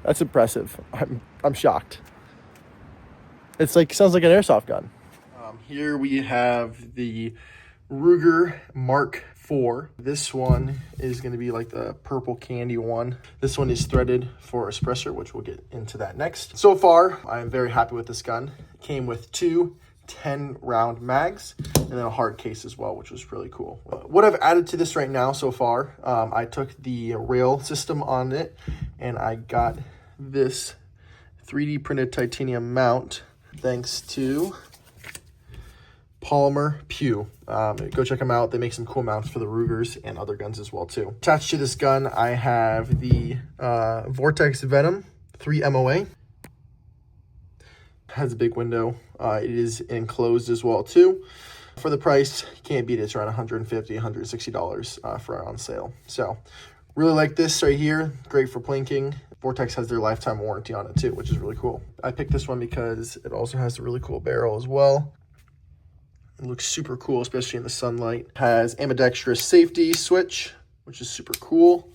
That's impressive. I'm shocked. It's like, sounds like an airsoft gun. Here we have the Ruger Mark IV. This one is going to be like the purple candy one. This one is threaded for a suppressor, which we'll get into that next. So far, I am very happy with this gun. It came with two 10-round mags and then a hard case as well, which was really cool. What I've added to this right now so far, I took the rail system on it and I got this 3D printed titanium mount thanks to Polymer Pew. Go check them out. They make some cool mounts for the Rugers and other guns as well too. Attached to this gun, I have the Vortex Venom 3 MOA. Has a big window. It is enclosed as well too. For the price, you can't beat it. It's around $150, $160 for on sale. So really like this right here. Great for plinking. Vortex has their lifetime warranty on it too, which is really cool. I picked this one because it also has a really cool barrel as well. It looks super cool, especially in the sunlight. Has ambidextrous safety switch, which is super cool.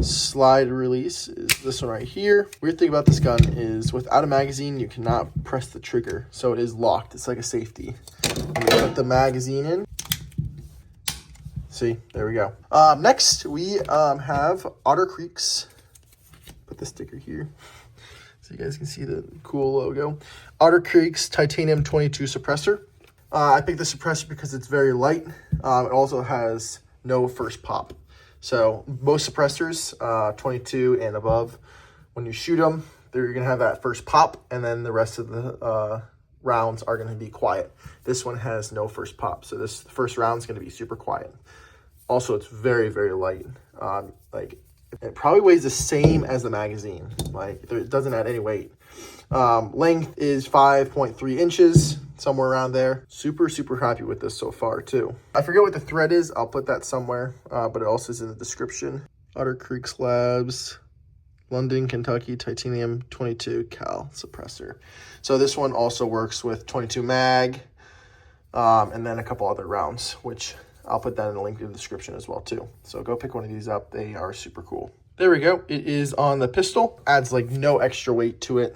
Slide release is this one right here. Weird thing about this gun is without a magazine, you cannot press the trigger. So it is locked. It's like a safety. And you put the magazine in. See, there we go. Next, we have Otter Creek's. Put the sticker here so you guys can see the cool logo. Otter Creek's Titanium 22 suppressor. I picked the suppressor because it's very light. It also has no first pop. So most suppressors, 22 and above, when you shoot them, you're going to have that first pop, and then the rest of the rounds are going to be quiet. This one has no first pop, so this first round is going to be super quiet. Also, it's very, very light. Like, it probably weighs the same as the magazine. Like, it doesn't add any weight. Length is 5.3 inches. Somewhere around there. Super happy with this so far too. I forget what the thread is. I'll put that somewhere, but it also is in the description. Otter Creek Labs, London, Kentucky, titanium 22 cal suppressor. So this one also works with 22 mag, and then a couple other rounds, which I'll put that in the link in the description as well too. So go pick one of these up. They are super cool. There we go. It is on the pistol. Adds like no extra weight to it.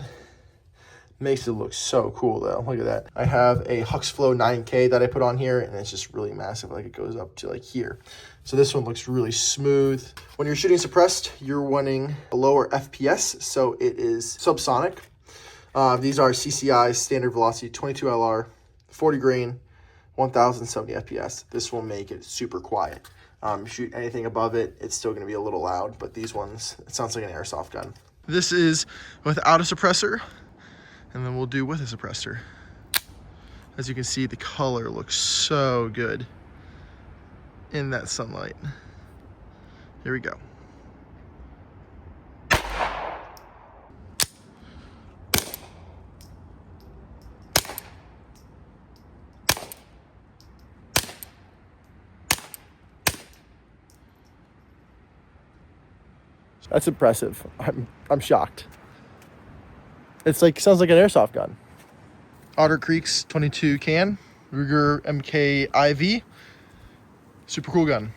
Makes it look so cool though. Look at that. I have a Huxflow 9K that I put on here, and it's just really massive. Like, it goes up to like here. So this one looks really smooth. When you're shooting suppressed, you're wanting a lower FPS, so it is subsonic. These are CCI standard velocity 22 LR, 40 grain, 1070 FPS. This will make it super quiet. Shoot anything above it, it's still going to be a little loud, but these ones, it sounds like an airsoft gun. This is without a suppressor. And then we'll do with a suppressor. As you can see, the color looks so good in that sunlight. Here we go. That's impressive. I'm shocked. It's like, sounds like an airsoft gun. Otter Creek's 22 can, Ruger MKIV. Super cool gun.